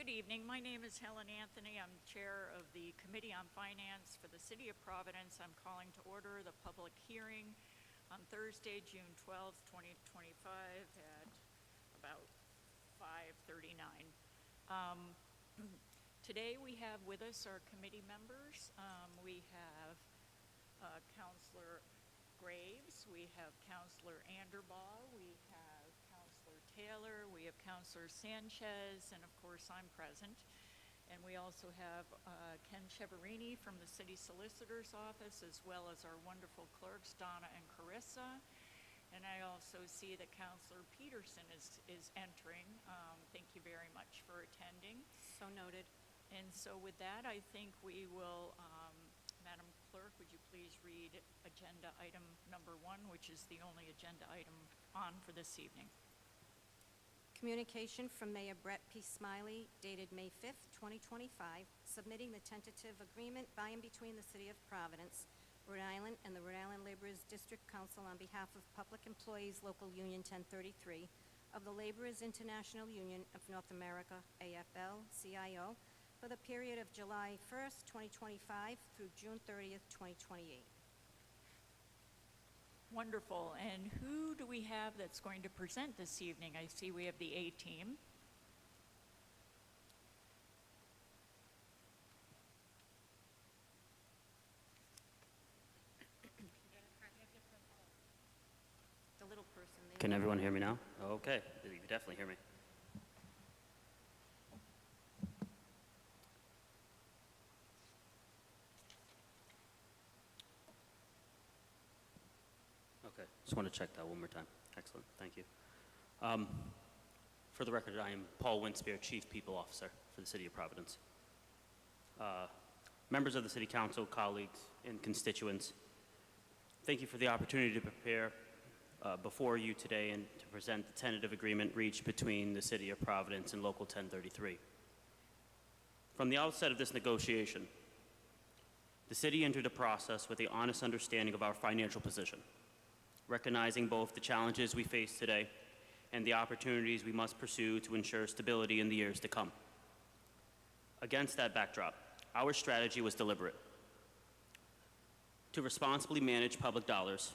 Good evening. My name is Helen Anthony. I'm chair of the Committee on Finance for the City of Providence. I'm calling to order the public hearing on Thursday, June 12th, 2025 at about 5:39. Today we have with us our committee members. We have Councilor Graves, we have Councilor Anderbaugh, we have Councilor Taylor, we have Councilor Sanchez, and of course I'm present. And we also have Ken Cheverini from the City Solicitor's Office, as well as our wonderful clerks, Donna and Carissa. And I also see that Councilor Peterson is entering. Thank you very much for attending. So noted. And so with that, I think we will, Madam Clerk, would you please read agenda item number 1, which is the only agenda item on for this evening. Communication from Mayor Brett P. Smiley dated May 5th, 2025, submitting the tentative agreement by and between the City of Providence, Rhode Island, and the Rhode Island Laborers District Council on behalf of Public Employees Local Union 1033 of the Laborers International Union of North America, AFL-CIO, for the period of July 1st, 2025 through June 30th, 2028. Wonderful. And who do we have that's going to present this evening? I see we have the A team. The little person there. Can everyone hear me now? Okay, you can definitely hear me. Okay, just want to check that one more time. Excellent, thank you. For the record, I am Paul Winspear, Chief People Officer for the City of Providence. Members of the City Council, colleagues, and constituents, thank you for the opportunity to prepare before you today and to present the tentative agreement reached between the City of Providence and Local 1033. From the outset of this negotiation, the City entered a process with the honest understanding of our financial position, recognizing both the challenges we face today and the opportunities we must pursue to ensure stability in the years to come. Against that backdrop, our strategy was deliberate: to responsibly manage public dollars,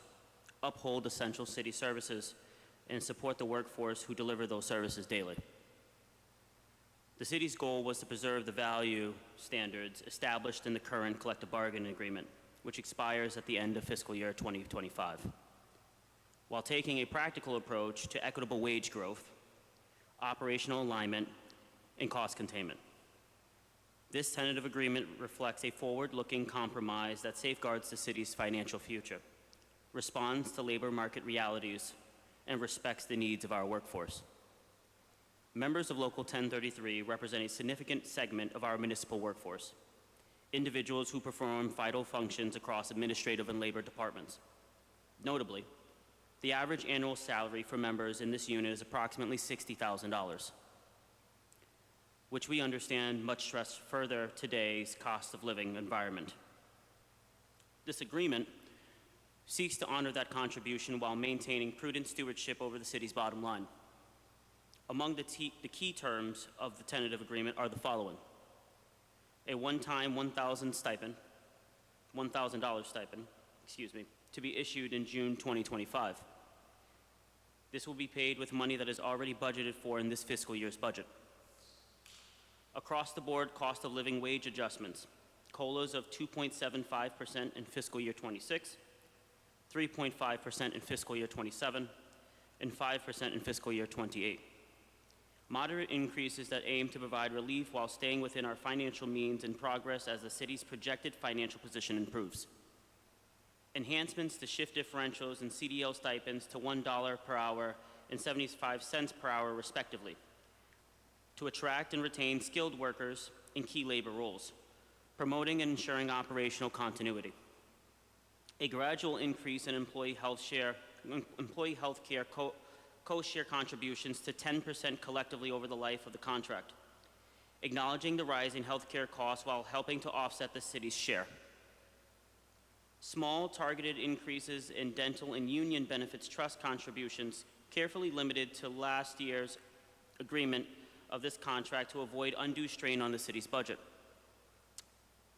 uphold essential city services, and support the workforce who deliver those services daily. The city's goal was to preserve the value standards established in the current collective bargaining agreement, which expires at the end of fiscal year 2025, while taking a practical approach to equitable wage growth, operational alignment, and cost containment. This tentative agreement reflects a forward-looking compromise that safeguards the city's financial future, responds to labor market realities, and respects the needs of our workforce. Members of Local 1033 represent a significant segment of our municipal workforce, individuals who perform vital functions across administrative and labor departments. Notably, the average annual salary for members in this unit is approximately $60,000, which we understand much stress further today's cost of living environment. This agreement seeks to honor that contribution while maintaining prudent stewardship over the city's bottom line. Among the key terms of the tentative agreement are the following: a one-time $1,000 stipend, to be issued in June 2025. This will be paid with money that is already budgeted for in this fiscal year's budget. Across-the-board cost of living wage adjustments, COLAs of 2.75% in fiscal year 26, 3.5% in fiscal year 27, and 5% in fiscal year 28. Moderate increases that aim to provide relief while staying within our financial means and progress as the city's projected financial position improves. Enhancements to shift differentials and CDL stipends to $1 per hour and 75 cents per hour respectively, to attract and retain skilled workers in key labor roles, promoting and ensuring operational continuity. A gradual increase in employee health care co-share contributions to 10% collectively over the life of the contract, acknowledging the rising health care costs while helping to offset the city's share. Small targeted increases in dental and union benefits trust contributions, carefully limited to last year's agreement of this contract to avoid undue strain on the city's budget.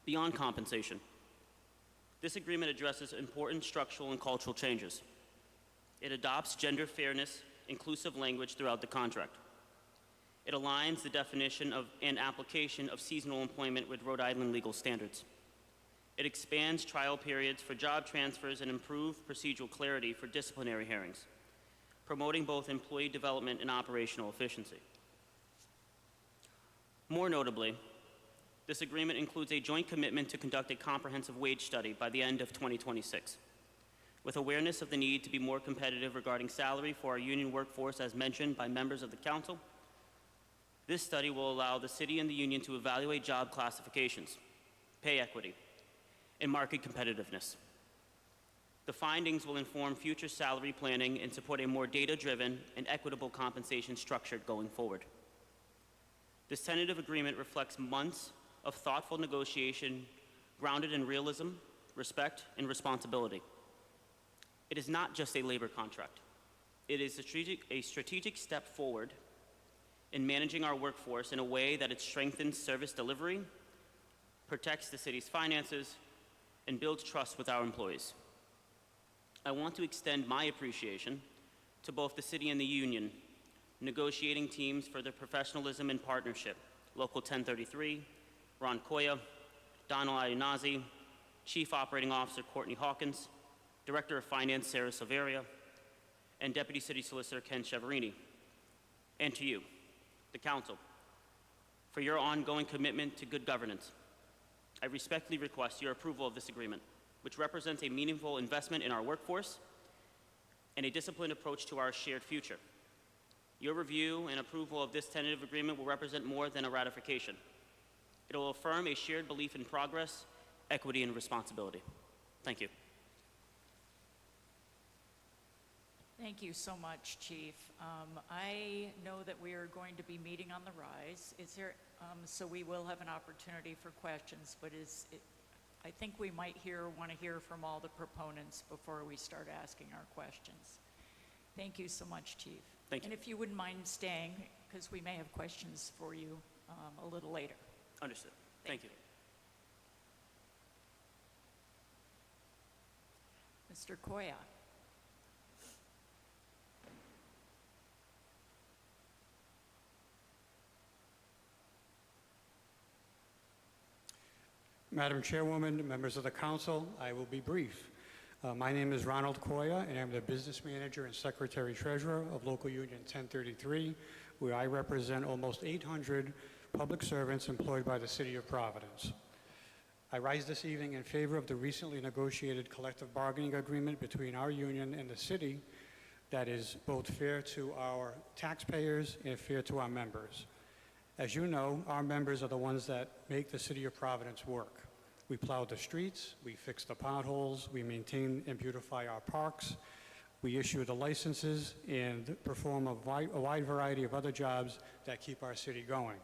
Beyond compensation, this agreement addresses important structural and cultural changes. It adopts gender fairness, inclusive language throughout the contract. It aligns the definition of and application of seasonal employment with Rhode Island legal standards. It expands trial periods for job transfers and improved procedural clarity for disciplinary hearings, promoting both employee development and operational efficiency. More notably, this agreement includes a joint commitment to conduct a comprehensive wage study by the end of 2026, with awareness of the need to be more competitive regarding salary for our union workforce as mentioned by members of the council. This study will allow the city and the union to evaluate job classifications, pay equity, and market competitiveness. The findings will inform future salary planning and support a more data-driven and equitable compensation structure going forward. This tentative agreement reflects months of thoughtful negotiation grounded in realism, respect, and responsibility. It is not just a labor contract. It is a strategic step forward in managing our workforce in a way that it strengthens service delivery, protects the city's finances, and builds trust with our employees. I want to extend my appreciation to both the city and the union, negotiating teams for their professionalism and partnership, Local 1033, Ron Koya, Donald Ayunazi, Chief Operating Officer Courtney Hawkins, Director of Finance Sarah Silveria, and Deputy City Solicitor Ken Cheverini, and to you, the Council, for your ongoing commitment to good governance. I respectfully request your approval of this agreement, which represents a meaningful investment in our workforce and a disciplined approach to our shared future. Your review and approval of this tentative agreement will represent more than a ratification. It will affirm a shared belief in progress, equity, and responsibility. Thank you. Thank you so much, Chief. I know that we are going to be meeting on the rise. Is there, so we will have an opportunity for questions, but I think we might want to hear from all the proponents before we start asking our questions. Thank you so much, Chief. Thank you. And if you wouldn't mind staying, because we may have questions for you a little later. Understood. Thank you. Mr. Koya. Madam Chairwoman, members of the council, I will be brief. My name is Ronald Koya, and I'm the business manager and secretary-treasurer of Local Union 1033, where I represent almost 800 public servants employed by the City of Providence. I rise this evening in favor of the recently negotiated collective bargaining agreement between our union and the city that is both fair to our taxpayers and fair to our members. As you know, our members are the ones that make the City of Providence work. We plow the streets, we fix the potholes, we maintain and beautify our parks, we issue the licenses and perform a wide variety of other jobs that keep our city going.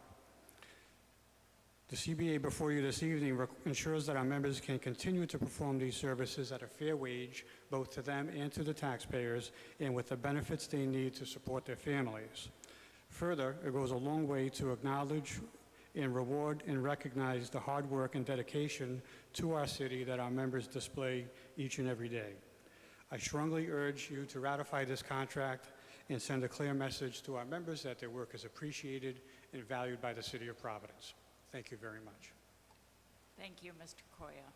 The CBA before you this evening ensures that our members can continue to perform these services at a fair wage, both to them and to the taxpayers, and with the benefits they need to support their families. Further, it goes a long way to acknowledge and reward and recognize the hard work and dedication to our city that our members display each and every day. I strongly urge you to ratify this contract and send a clear message to our members that their work is appreciated and valued by the City of Providence. Thank you very much. Thank you, Mr. Koya.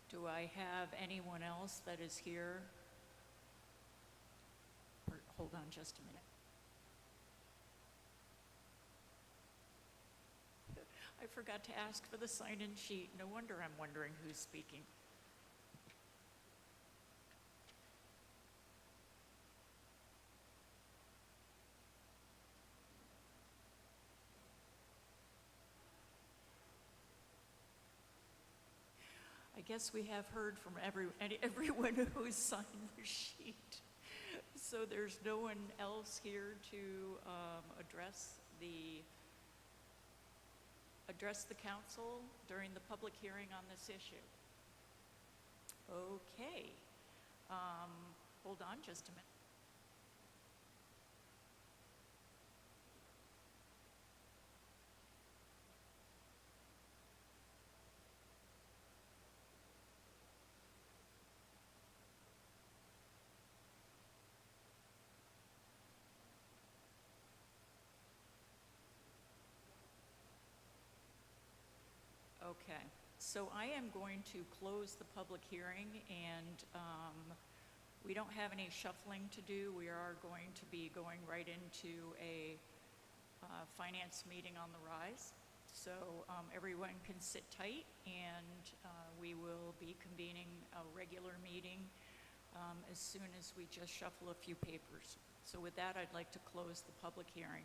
Do I have anyone else that is here? Hold on just a minute. I forgot to ask for the sign-in sheet. No wonder I'm wondering who's speaking. I guess we have heard from everyone who's signed the sheet. So there's no one else here to address the address the council during the public hearing on this issue? Okay. Hold on just a minute. Okay, so I am going to close the public hearing, and we don't have any shuffling to do. We are going to be going right into a finance meeting on the rise. So everyone can sit tight, and we will be convening a regular meeting as soon as we just shuffle a few papers. So with that, I'd like to close the public hearing.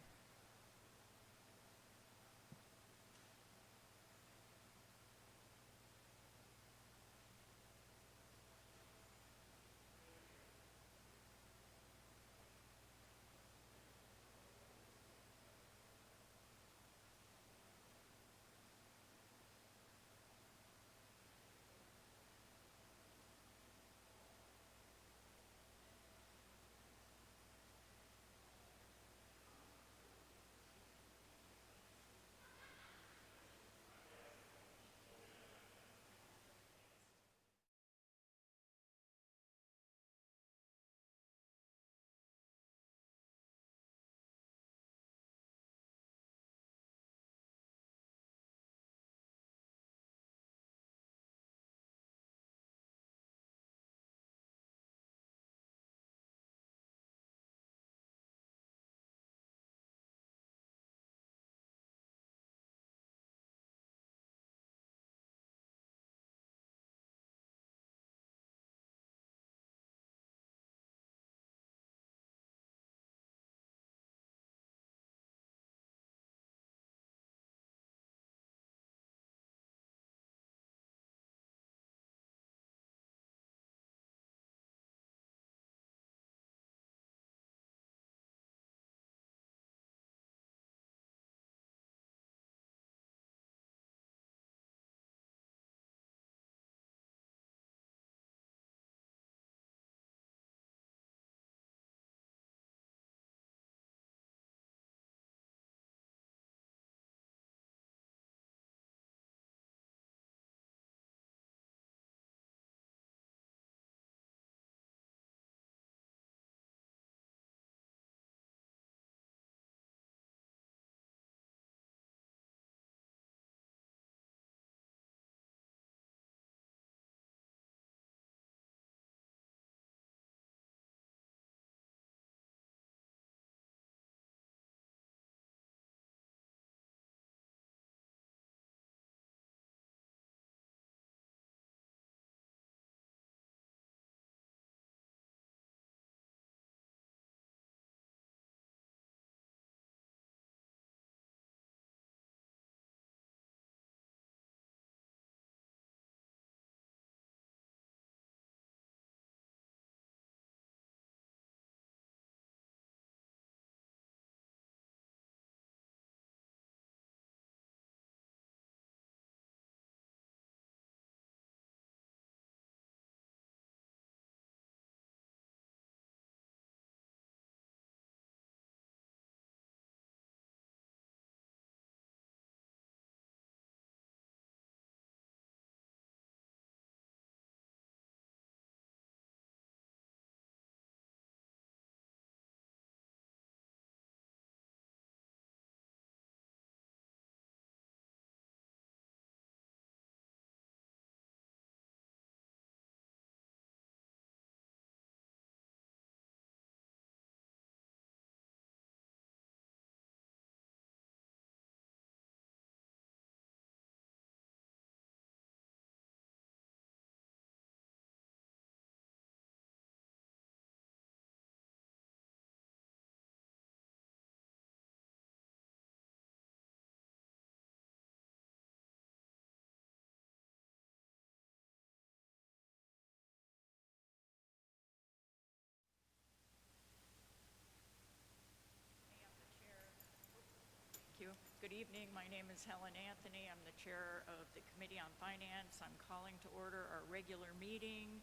evening. My name is Helen Anthony. I'm the chair of the Committee on Finance. I'm calling to order our regular meeting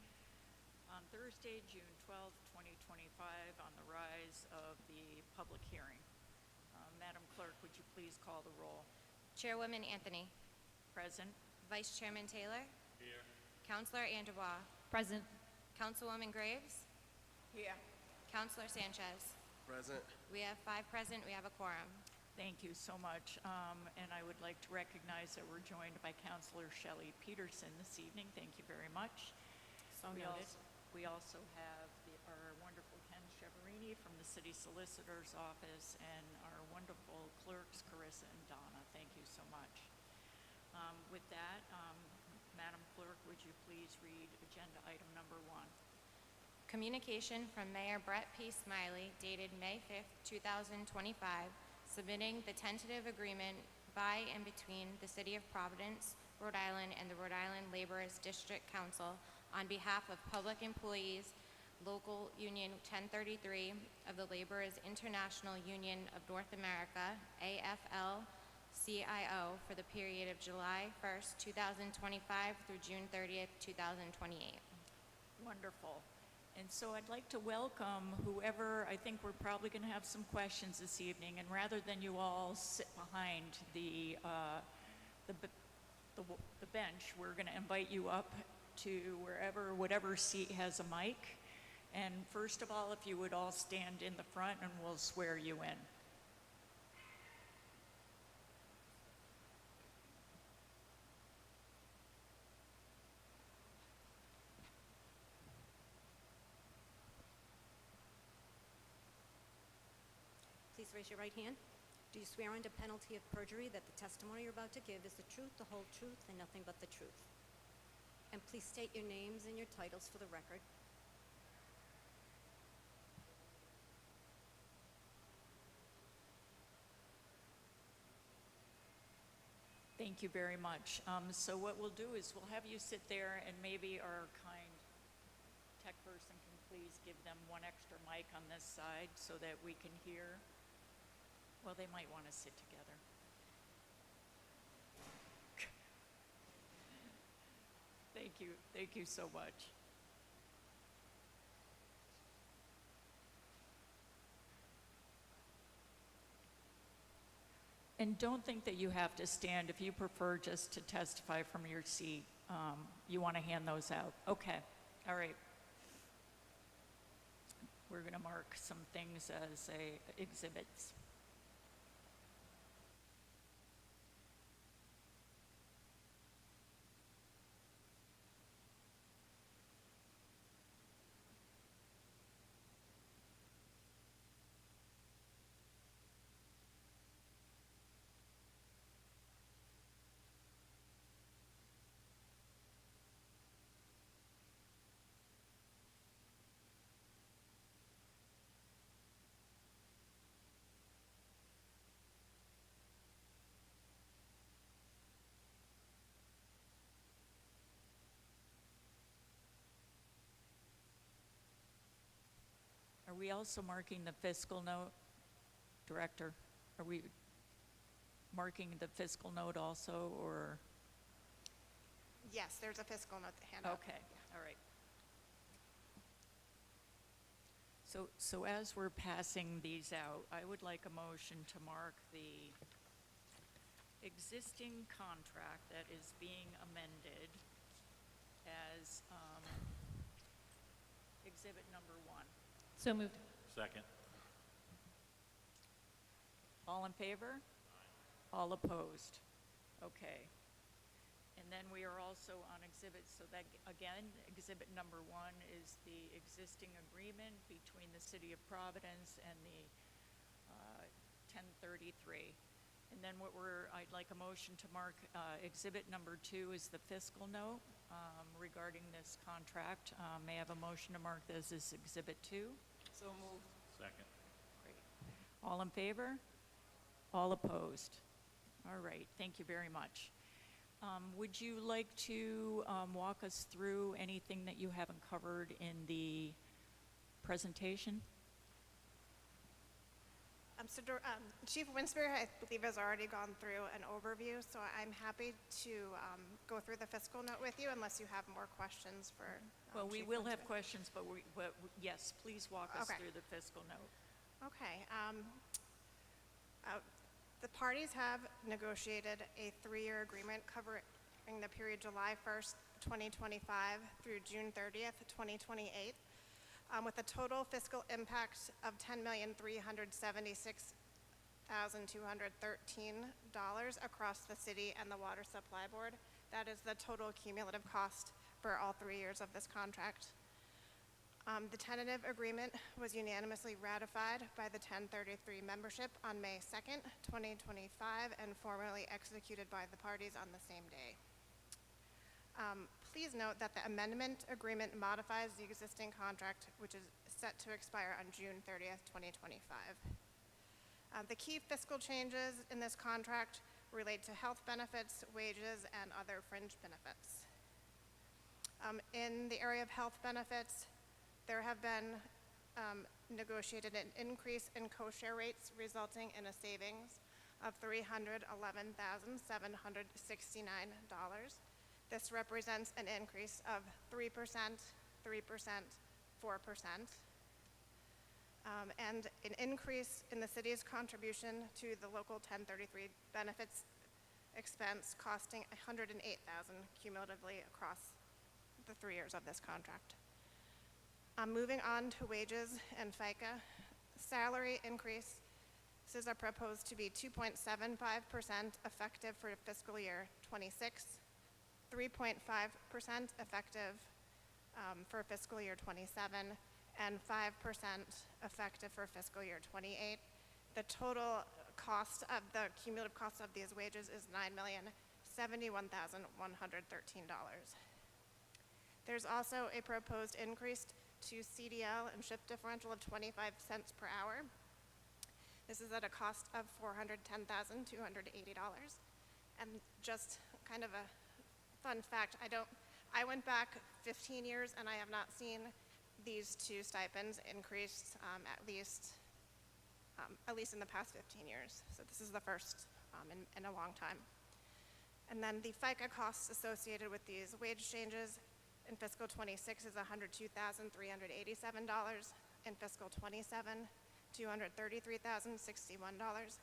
on Thursday, June 12th, 2025, on the rise of the public hearing. Madam Clerk, would you please call the roll? Chairwoman Anthony. Present. Vice Chairman Taylor. Here. Councilor Anderbaugh. Present. Councilwoman Graves. Here. Councilor Sanchez. Present. We have 5 present. We have a quorum. Thank you so much. And I would like to recognize that we're joined by Councilor Shelley Peterson this evening. Thank you very much. So noted. We also have our wonderful Ken Cheverini from the City Solicitor's Office and our wonderful clerks, Carissa and Donna. Thank you so much. With that, Madam Clerk, would you please read agenda item number 1? Communication from Mayor Brett P. Smiley dated May 5th, 2025, submitting the tentative agreement by and between the City of Providence, Rhode Island, and the Rhode Island Laborers District Council on behalf of public employees, Local Union 1033 of the Laborers International Union of North America, AFL-CIO, for the period of July 1st, 2025 through June 30th, 2028. Wonderful. And so I'd like to welcome whoever, I think we're probably going to have some questions this evening, and rather than you all sit behind the bench, we're going to invite you up to whatever seat has a mic. And first of all, if you would all stand in the front and we'll swear you in. Please raise your right hand. Do you swear under penalty of perjury that the testimony you're about to give is the truth, the whole truth, and nothing but the truth? And please state your names and your titles for the record. Thank you very much. So what we'll do is we'll have you sit there, and maybe our kind tech person can please give them one extra mic on this side so that we can hear. Well, they might want to sit together. Thank you so much. And don't think that you have to stand. If you prefer just to testify from your seat, you want to hand those out. Okay, all right. We're going to mark some things as exhibits. Are we also marking the fiscal note, Director? Are we marking the fiscal note also, or? Yes, there's a fiscal note to hand out. Okay, all right. So as we're passing these out, I would like a motion to mark the existing contract that is being amended as exhibit number 1. So moved. Second. All in favor? All opposed? Okay. And then we are also on exhibits, so that, again, exhibit number 1 is the existing agreement between the City of Providence and the 1033. And then I'd like a motion to mark exhibit number 2 is the fiscal note regarding this contract. May I have a motion to mark this as exhibit 2? So moved. Second. Great. All in favor? All opposed? All right, thank you very much. Would you like to walk us through anything that you haven't covered in the presentation? Chief Winspear, I believe, has already gone through an overview, so I'm happy to go through the fiscal note with you unless you have more questions for Well, we Chief will have Winspear. questions, but yes, please walk us Okay. through the fiscal note. Okay. The parties have negotiated a 3-year agreement covering the period July 1st, 2025 through June 30th, 2028, with a total fiscal impact of $10,376,213 across the city and the Water Supply Board. That is the total cumulative cost for all 3 years of this contract. The tentative agreement was unanimously ratified by the 1033 membership on May 2nd, 2025, and formally executed by the parties on the same day. Please note that the amendment agreement modifies the existing contract, which is set to expire on June 30th, 2025. The key fiscal changes in this contract relate to health benefits, wages, and other fringe benefits. In the area of health benefits, there have been negotiated an increase in co-share rates resulting in a savings of $311,769. This represents an increase of 3%, 4%, and an increase in the city's contribution to the local 1033 benefits expense costing $108,000 cumulatively across the 3 years of this contract. Moving on to wages and FICA, salary increases are proposed to be 2.75% effective for fiscal year 26, 3.5% effective for fiscal year 27, and 5% effective for fiscal year 28. The total cost of the cumulative cost of these wages is $9,071,113. There's also a proposed increase to CDL and shift differential of 25 cents per hour. This is at a cost of $410,280. And just kind of a fun fact, I went back 15 years and I have not seen these two stipends increased at least in the past 15 years. So this is the first in a long time. And then the FICA costs associated with these wage changes in fiscal 26 is $102,387. In fiscal 27, $233,061.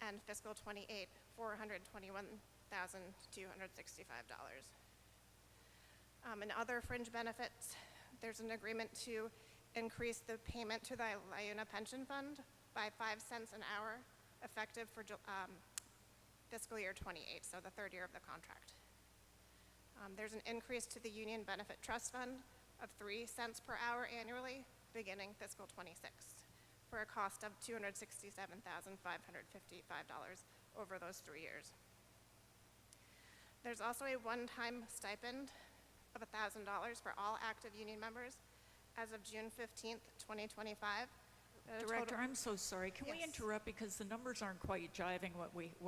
And fiscal 28, $421,265. In other fringe benefits, there's an agreement to increase the payment to the LIUNA Pension Fund by 5 cents an hour, effective for fiscal year 28, so the 3rd year of the contract. There's an increase to the Union Benefit Trust Fund of 3 cents per hour annually, beginning fiscal 26, for a cost of $267,555 over those 3 years. There's also a one-time stipend of $1,000 for all active union members as of June 15th, 2025. Director, I'm so sorry. Can we Yes. interrupt because the numbers aren't quite jiving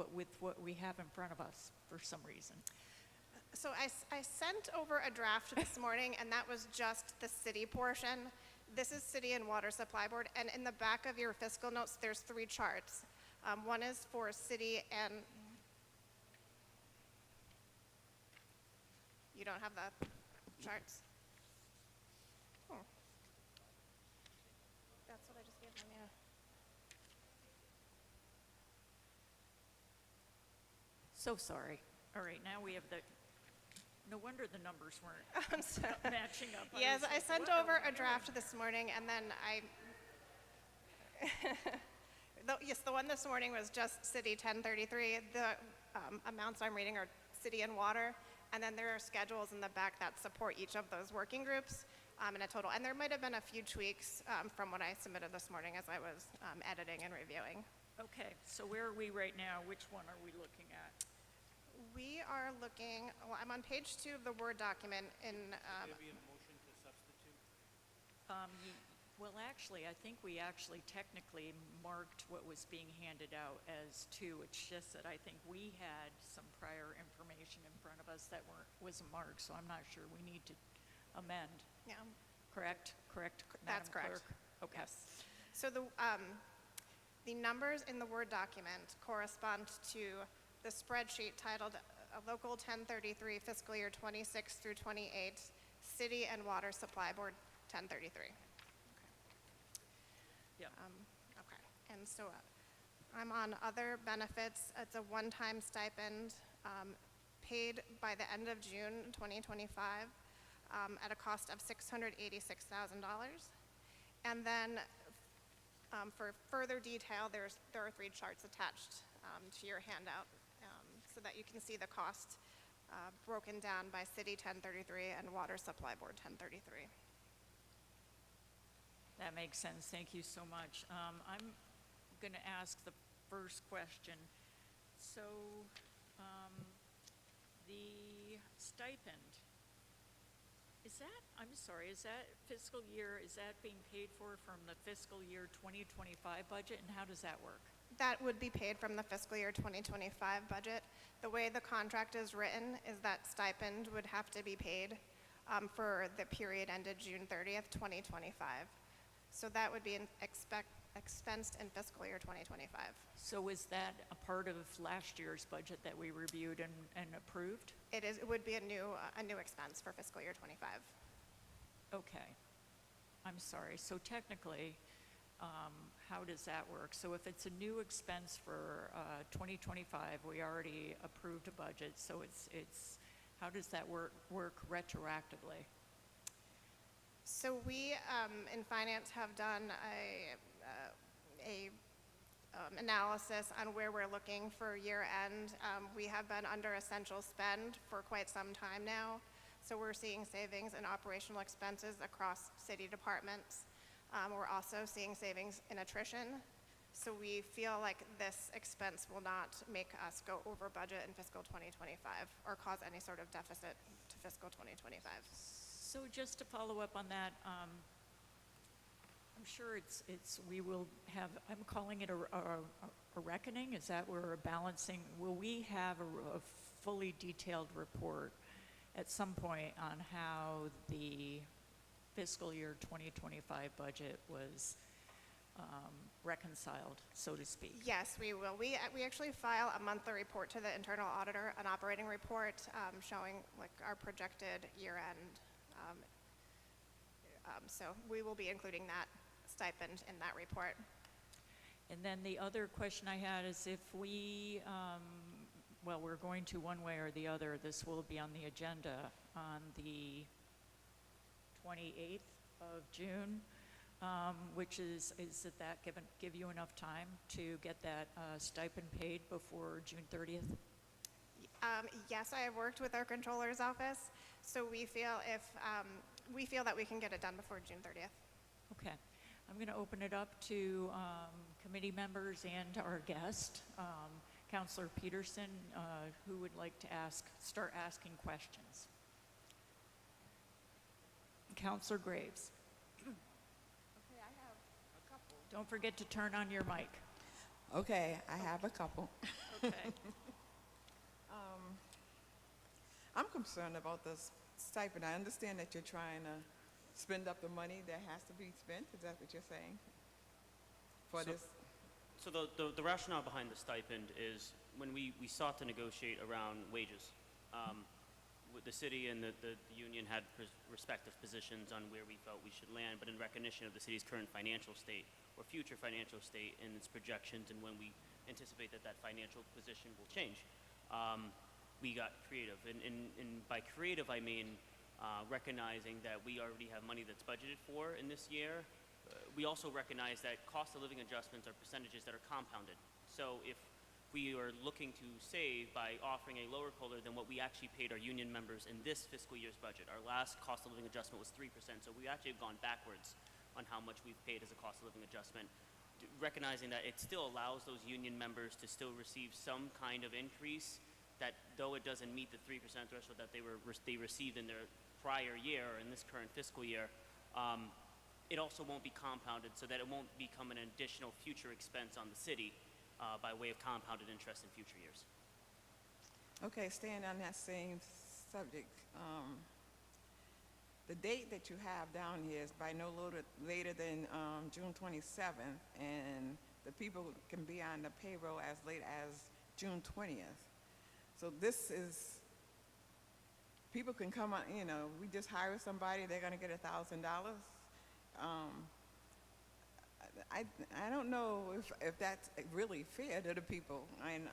with what we have in front of us for some reason. So I sent over a draft this morning, and that was just the city portion. This is City and Water Supply Board, and in the back of your fiscal notes, there's 3 charts. One is for city and... You don't have the charts? That's what I just gave them, yeah. So sorry. All right, now we have no wonder the numbers weren't matching up. Yes, was I like, sent what are over we a draft this morning, and then yes, the one this morning was just City 1033. The amounts I'm reading are City and Water, and then there are schedules in the back that support each of those working groups in a total. And there might have been a few tweaks from what I submitted this morning as I was editing and reviewing. Okay, so where are we right now? Which one are we looking at? We are looking, well, I'm on page 2 of the Word document in, Well, actually, I think we actually technically marked what was being handed out as 2. It's just that I think we had some prior information in front of us that wasn't marked, so I'm not sure we need to amend. yeah. Correct? That's Madam correct. Clerk? Okay. Yes. So The numbers in the Word document correspond to the spreadsheet titled Local 1033 Fiscal Year 26 through 28, City and Water Supply Board 1033. Yeah. Okay, and so I'm on other benefits. It's a one-time stipend paid by the end of June 2025 at a cost of $686,000. And then for further detail, there are 3 charts attached to your handout so that you can see the cost broken down by City 1033 and Water Supply Board 1033. That makes sense. Thank you so much. I'm going to ask the first question. So, the stipend, is that fiscal year, is that being paid for from the fiscal year 2025 budget, and how does that work? That would be paid from the fiscal year 2025 budget. The way the contract is written is that stipend would have to be paid for the period ended June 30th, 2025. So that would be expensed in fiscal year 2025. So is that a part of last year's budget that we reviewed and approved? It would be a new expense for fiscal year 25. Okay. I'm sorry. So technically, how does that work? So if it's a new expense for 2025, we already approved a budget, so it's how does that work retroactively? So we in finance have done a analysis on where we're looking for year end. We have been under essential spend for quite some time now, so we're seeing savings in operational expenses across city departments. We're also seeing savings in attrition, so we feel like this expense will not make us go over budget in fiscal 2025 or cause any sort of deficit to fiscal 2025. So just to follow up on that, I'm sure we will have, I'm calling it a reckoning. Is that we're balancing? Will we have a fully detailed report at some point on how the fiscal year 2025 budget was reconciled, so to speak? Yes, we will. We actually file a monthly report to the internal auditor, an operating report showing like our projected year end. So we will be including that stipend in that report. And then the other question I had is if we, well, we're going to one way or the other, this will be on the agenda on the 28th of June, which is it that give you enough time to get that stipend paid before June 30th? Yes, I have worked with our controller's office, so we feel that we can get it done before June 30th. Okay. I'm going to open it up to committee members and our guest, Councilor Peterson, who would like to start asking questions. Councilor Graves. Okay, I have a couple. Don't forget to turn on your mic. Okay, I have a couple. Okay. I'm concerned about this stipend. I understand that you're trying to spend up the money that has to be spent. Is that what you're saying? So the rationale behind the stipend is when we sought to negotiate around wages, the city and the union had respective positions on where we felt we should land, but in recognition of the city's current financial state or future financial state and its projections and when we anticipate that financial position will change, we got creative. And by creative, I mean recognizing that we already have money that's budgeted for in this year. We also recognize that cost of living adjustments are percentages that are compounded. So if we are looking to save by offering a lower COLA than what we actually paid our union members in this fiscal year's budget. Our last cost of living adjustment was 3%, so we actually have gone backwards on how much we've paid as a cost of living adjustment, recognizing that it still allows those union members to still receive some kind of increase, that though it doesn't meet the 3% threshold that they received in their prior year or in this current fiscal year, it also won't be compounded so that it won't become an additional future expense on the city by way of compounded interest in future years. Okay, staying on that same subject, the date that you have down here is by no later than June 27th, and the people can be on the payroll as late as June 20th. So this is, people can come on, you know, we just hire somebody, they're gonna get $1,000. I don't know if that's really fair to the people. And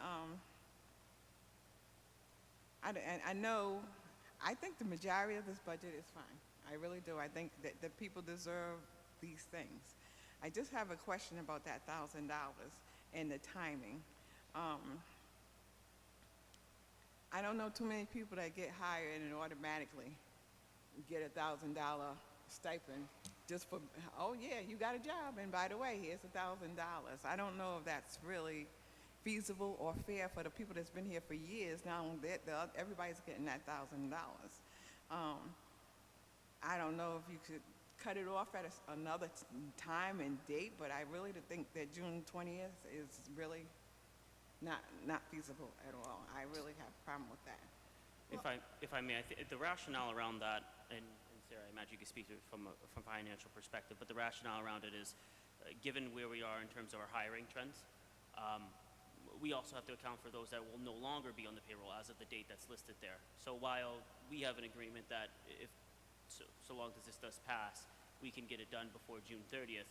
I know, I think the majority of this budget is fine. I really do. I think that the people deserve these things. I just have a question about that $1,000 and the timing. I don't know too many people that get hired and automatically get $1,000 stipend just for, oh yeah, you got a job, and by the way, here's $1,000. I don't know if that's really feasible or fair for the people that's been here for years. Now everybody's getting that $1,000. I don't know if you could cut it off at another time and date, but I really think that June 20th is really not feasible at all. I really have a problem with that. If I may, the rationale around that, and Sarah, I imagine you could speak to it from a financial perspective, but the rationale around it is, given where we are in terms of our hiring trends, we also have to account for those that will no longer be on the payroll as of the date that's listed there. So while we have an agreement that if so long as this does pass, we can get it done before June 30th,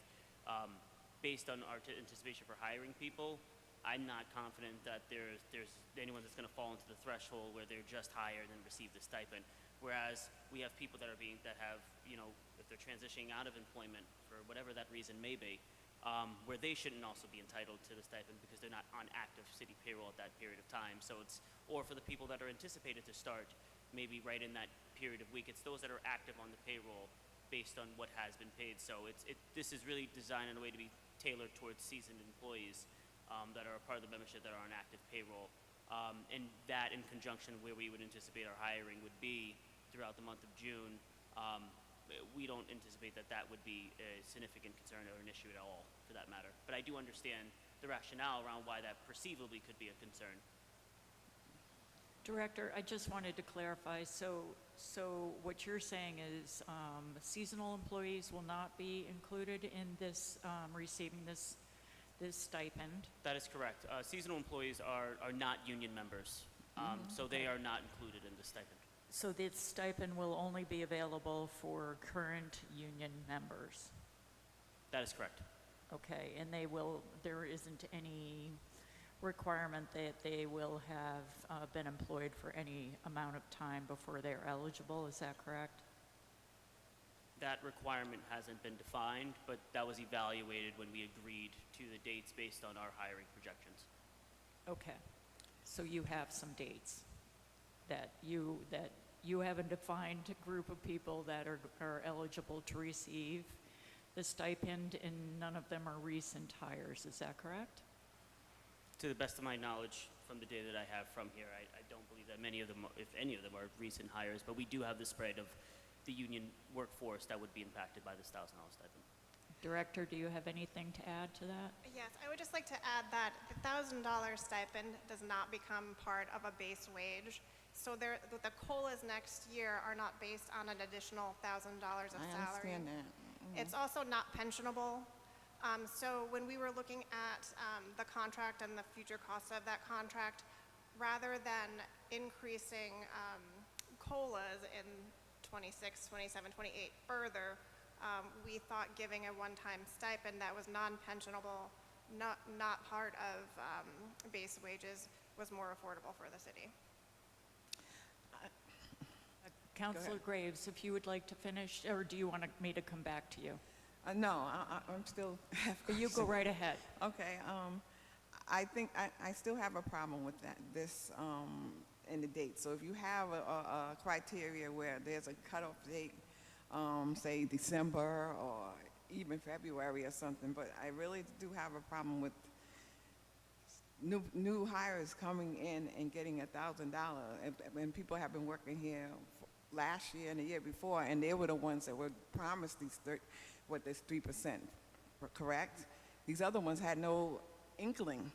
based on our anticipation for hiring people, I'm not confident that there's anyone that's going to fall into the threshold where they're just hired and receive the stipend. Whereas we have people that have, you know, if they're transitioning out of employment for whatever that reason may be, where they shouldn't also be entitled to the stipend because they're not on active city payroll at that period of time. So or for the people that are anticipated to start maybe right in that period of week, it's those that are active on the payroll based on what has been paid. So this is really designed in a way to be tailored towards seasoned employees that are a part of the membership that are on active payroll. And that in conjunction where we would anticipate our hiring would be throughout the month of June, we don't anticipate that would be a significant concern or an issue at all, for that matter. But I do understand the rationale around why that perceivably could be a concern. Director, I just wanted to clarify, so what you're saying is seasonal employees will not be included in this, receiving this stipend? That is correct. Seasonal employees are not union members, so they are not included in the stipend. So this stipend will only be available for current union members? That is correct. Okay, and there isn't any requirement that they will have been employed for any amount of time before they're eligible, is that correct? That requirement hasn't been defined, but that was evaluated when we agreed to the dates based on our hiring projections. Okay, so you have some dates that you have a defined group of people that are eligible to receive the stipend, and none of them are recent hires, is that correct? To the best of my knowledge, from the data that I have from here, I don't believe that many of them, if any of them, are recent hires, but we do have the spread of the union workforce that would be impacted by this $1,000 stipend. Director, do you have anything to add to that? Yes, I would just like to add that the $1,000 stipend does not become part of a base wage. So the COLAs next year are not based on an additional $1,000 of salary. I understand that. It's also not pensionable. So when we were looking at the contract and the future costs of that contract, rather than increasing COLAs in 26, 27, 28 further, we thought giving a one-time stipend that was non-pensionable, not part of base wages, was more affordable for the city. Councilor Graves, if you would like to finish, or do you want me to come back to you? No, I'm still have You go right ahead. Okay, I think I still have a problem with this in the date. So if you have a criteria where there's a cutoff date, say December or even February or something, but I really do have a problem with new hires coming in and getting $1,000. And people have been working here last year and the year before, and they were the ones that were promised this 3%, correct? These other ones had no inkling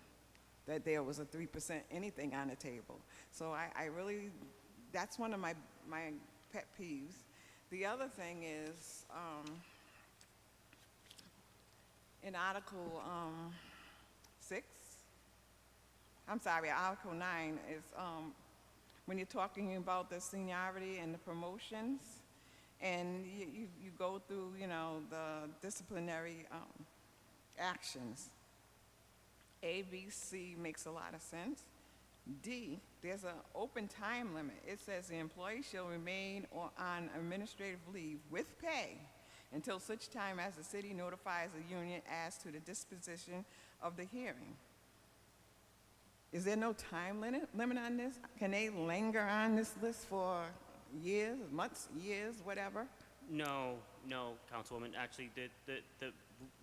that there was a 3% anything on the table. So I really, that's one of my pet peeves. The other thing is, in Article 6, I'm sorry, Article 9 is when you're talking about the seniority and the promotions, and you go through, you know, the disciplinary actions. A, B, C makes a lot of sense. D, there's an open time limit. It says the employee shall remain on administrative leave with pay until such time as the city notifies the union as to the disposition of the hearing. Is there no time limit on this? Can they linger on this list for years, months, years, whatever? No, Councilwoman. Actually, the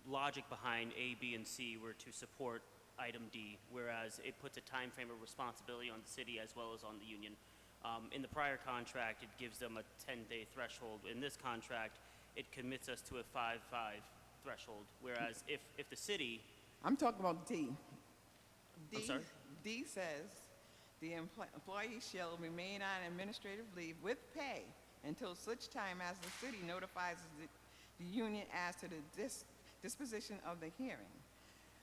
logic behind A, B, and C were to support item D, whereas it puts a time frame of responsibility on the city as well as on the union. In the prior contract, it gives them a 10-day threshold. In this contract, it commits us to a 5-5 threshold, whereas if the city... I'm talking about D. I'm sorry? D says the employee shall remain on administrative leave with pay until such time as the city notifies the union as to the disposition of the hearing.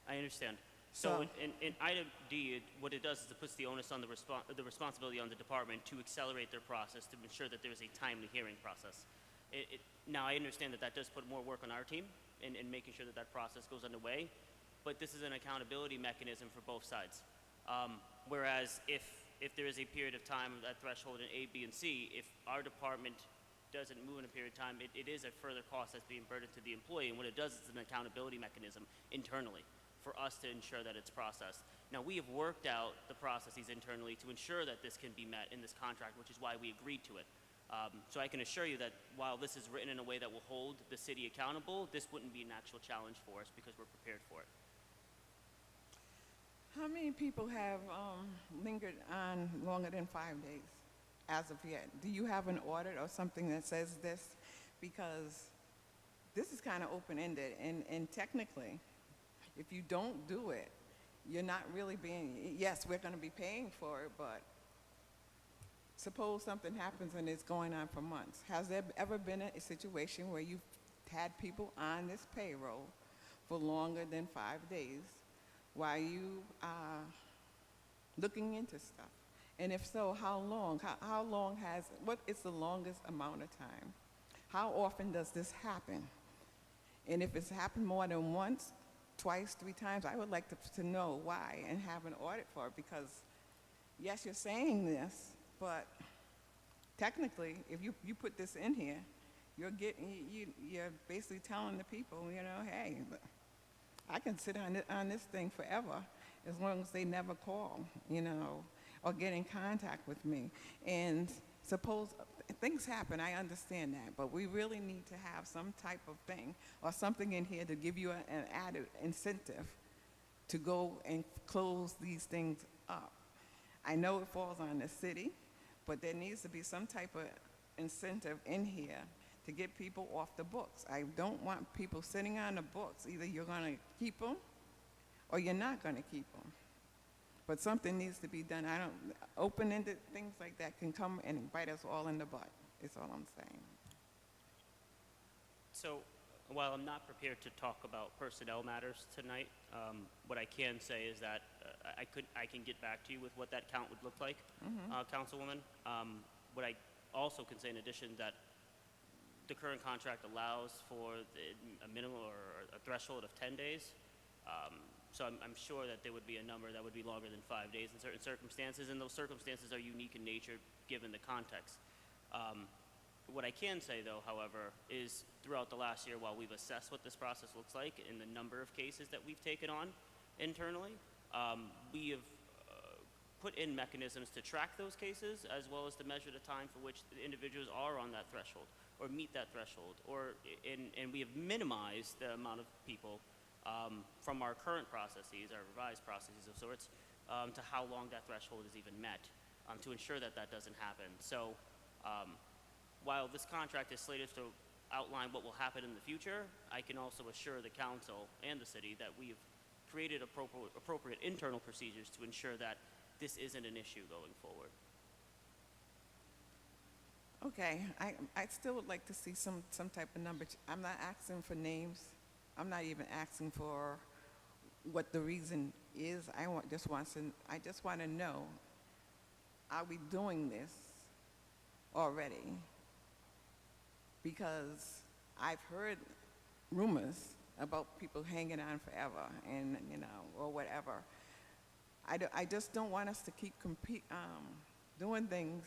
I understand. So in item D, what it does is it puts the onus on the responsibility on the department to accelerate their process to ensure that there is a timely hearing process. Now, I understand that does put more work on our team in making sure that process goes underway, but this is an accountability mechanism for both sides. Whereas if there is a period of time of that threshold in A, B, and C, if our department doesn't move in a period of time, it is a further cost that's being burdened to the employee, and what it does is an accountability mechanism internally for us to ensure that it's processed. Now, we have worked out the processes internally to ensure that this can be met in this contract, which is why we agreed to it. So I can assure you that while this is written in a way that will hold the city accountable, this wouldn't be an actual challenge for us because we're prepared for it. How many people have lingered on longer than 5 days as of yet? Do you have an audit or something that says this? Because this is kind of open-ended, and technically, if you don't do it, you're not really being, yes, we're going to be paying for it, but suppose something happens and it's going on for months. Has there ever been a situation where you've had people on this payroll for longer than 5 days while you are looking into stuff? And if so, how long? What is the longest amount of time? How often does this happen? And if it's happened more than once, twice, 3 times, I would like to know why and have an audit for it, because yes, you're saying this, but technically, if you put this in here, you're basically telling the people, you know, hey, I can sit on this thing forever as long as they never call, you know, or get in contact with me. And suppose things happen, I understand that, but we really need to have some type of thing or something in here to give you an added incentive to go and close these things up. I know it falls on the city, but there needs to be some type of incentive in here to get people off the books. I don't want people sitting on the books. Either you're going to keep them or you're not going to keep them. But something needs to be done. Open-ended things like that can come and bite us all in the butt, is all I'm saying. So while I'm not prepared to talk about personnel matters tonight, what I can say is that I can get back to you with what that count would look like, Councilwoman. What I also can say in addition that the current contract allows for a minimum or a threshold of 10 days. So I'm sure that there would be a number that would be longer than 5 days in certain circumstances, and those circumstances are unique in nature given the context. What I can say, though, however, is throughout the last year, while we've assessed what this process looks like and the number of cases that we've taken on internally, we have put in mechanisms to track those cases as well as to measure the time for which the individuals are on that threshold or meet that threshold, and we have minimized the amount of people from our current processes, our revised processes of sorts, to how long that threshold is even met, to ensure that doesn't happen. So while this contract is slated to outline what will happen in the future, I can also assure the council and the city that we have created appropriate internal procedures to ensure that this isn't an issue going forward. Okay, I still would like to see some type of number. I'm not asking for names. I'm not even asking for what the reason is, I just want to know, are we doing this already? Because I've heard rumors about people hanging on forever and, or whatever. I just don't want us to keep doing things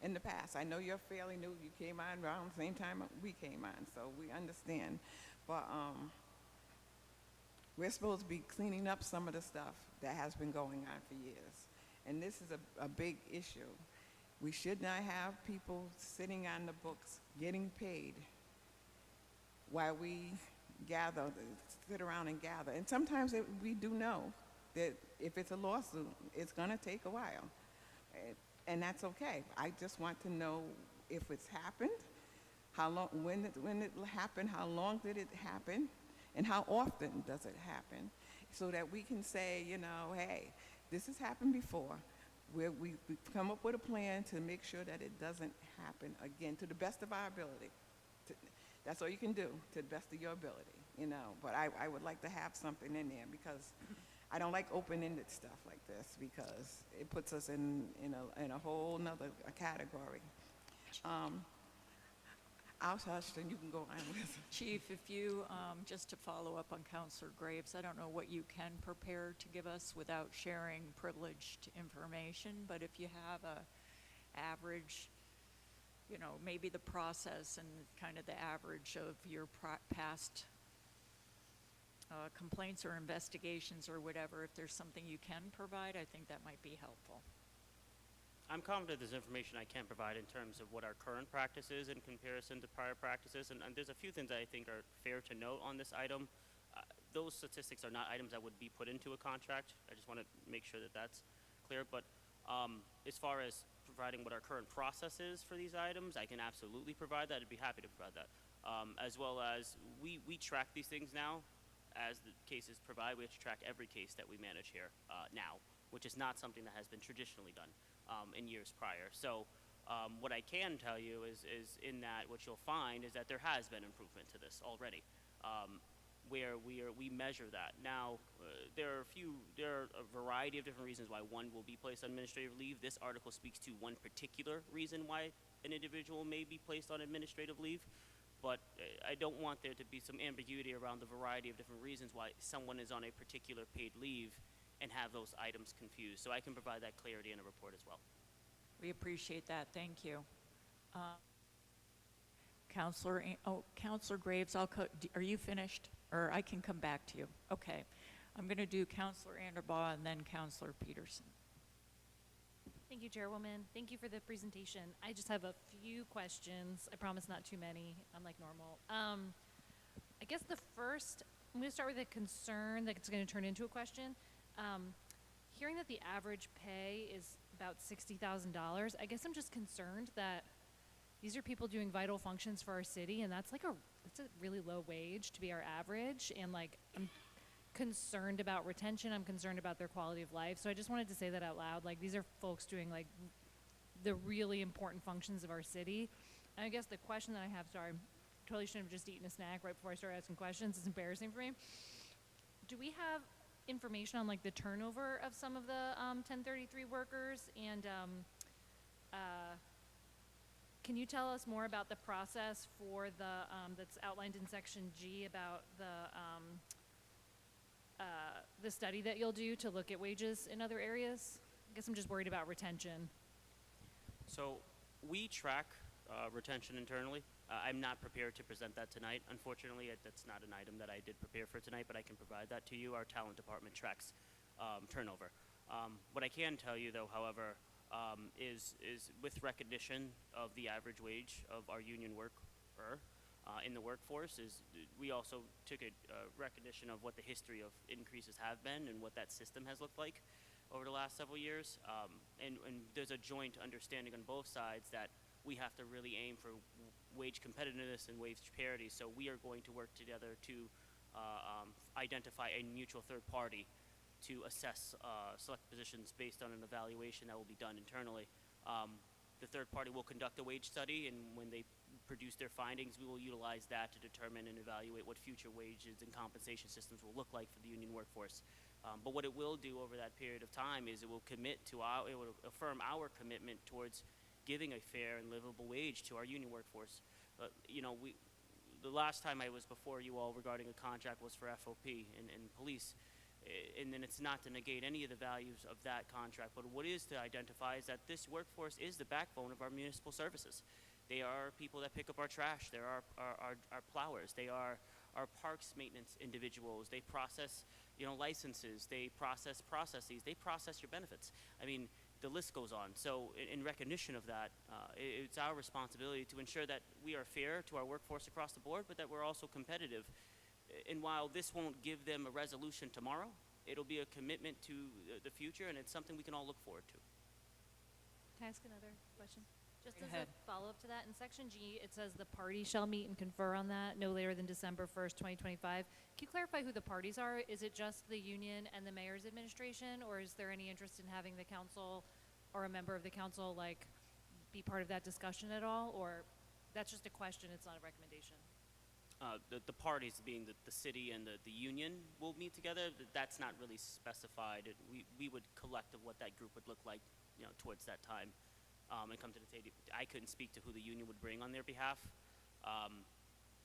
in the past. I know you're fairly new. You came on around the same time we came on, so we understand. But we're supposed to be cleaning up some of the stuff that has been going on for years. And this is a big issue. We should not have people sitting on the books getting paid while we sit around and gather. And sometimes we do know that if it's a lawsuit, it's going to take a while. And that's okay. I just want to know if it's happened, how long, when it happened, how long did it happen, and how often does it happen, so that we can say, hey, this has happened before. We've come up with a plan to make sure that it doesn't happen again to the best of our ability. That's all you can do, to the best of your ability, But I would like to have something in there, because I don't like open-ended stuff like this, because it puts us in a whole nother category. I'll hush, and you can go on with. Chief, if you, just to follow up on Counselor Graves, I don't know what you can prepare to give us without sharing privileged information, but if you have a average, maybe the process and kind of the average of your past complaints or investigations or whatever, if there's something you can provide, I think that might be helpful. I'm confident there's information I can provide in terms of what our current practice is in comparison to prior practices, and there's a few things that I think are fair to note on this item. Those statistics are not items that would be put into a contract. I just want to make sure that that's clear, but as far as providing what our current process is for these items, I can absolutely provide that. I'd be happy to provide that. As well as we track these things now. As the cases provide, we have to track every case that we manage here now, which is not something that has been traditionally done in years prior. So what I can tell you is in that what you'll find is that there has been improvement to this already, where we measure that. Now, there are a variety of different reasons why one will be placed on administrative leave. This article speaks to one particular reason why an individual may be placed on administrative leave. But I don't want there to be some ambiguity around the variety of different reasons why someone is on a particular paid leave and have those items confused. So I can provide that clarity in a report as well. We appreciate that. Thank you. Counselor Graves, are you finished? Or I can come back to you. Okay. I'm going to do Counselor Anderbaugh and then Counselor Peterson. Thank you, Chairwoman. Thank you for the presentation. I just have a few questions. I promise not too many, unlike normal. I guess the first, I'm going to start with a concern that's going to turn into a question. Hearing that the average pay is about $60,000, I guess I'm just concerned that these are people doing vital functions for our city, and that's a really low wage to be our average, and I'm concerned about retention. I'm concerned about their quality of life. So I just wanted to say that out loud. These are folks doing the really important functions of our city. And I guess the question that I have, sorry, totally shouldn't have just eaten a snack right before I started asking questions. It's embarrassing for me. Do we have information on the turnover of some of the 1033 workers? And can you tell us more about the process for that's outlined in section G about the study that you'll do to look at wages in other areas? I guess I'm just worried about retention. So we track retention internally. I'm not prepared to present that tonight. Unfortunately, that's not an item that I did prepare for tonight, but I can provide that to you. Our talent department tracks turnover. What I can tell you, though, however, is with recognition of the average wage of our union worker in the workforce, is we also took a recognition of what the history of increases have been and what that system has looked like over the last several years. And there's a joint understanding on both sides that we have to really aim for wage competitiveness and wage parity. So we are going to work together to identify a mutual third party to assess select positions based on an evaluation that will be done internally. The third party will conduct a wage study, and when they produce their findings, we will utilize that to determine and evaluate what future wages and compensation systems will look like for the union workforce. But what it will do over that period of time is it will it will affirm our commitment towards giving a fair and livable wage to our union workforce. The last time I was before you all regarding a contract was for FOP and police. And then it's not to negate any of the values of that contract, but what is to identify is that this workforce is the backbone of our municipal services. They are people that pick up our trash. They are our plowers. They are our parks maintenance individuals. They process, licenses. They process processes. They process your benefits. I mean, the list goes on. So in recognition of that, it's our responsibility to ensure that we are fair to our workforce across the board, but that we're also competitive. And while this won't give them a resolution tomorrow, it'll be a commitment to the future, and it's something we can all look forward to. Can I ask another question? Just Go as ahead. a follow-up to that, in section G, it says the parties shall meet and confer on that no later than December 1st, 2025. Can you clarify who the parties are? Is it just the union and the mayor's administration, or is there any interest in having the council or a member of the council, be part of that discussion at all? Or that's just a question, it's not a recommendation? The parties being the city and the union will meet together. That's not really specified. We would collect of what that group would look like, towards that time, and come to the table. I couldn't speak to who the union would bring on their behalf,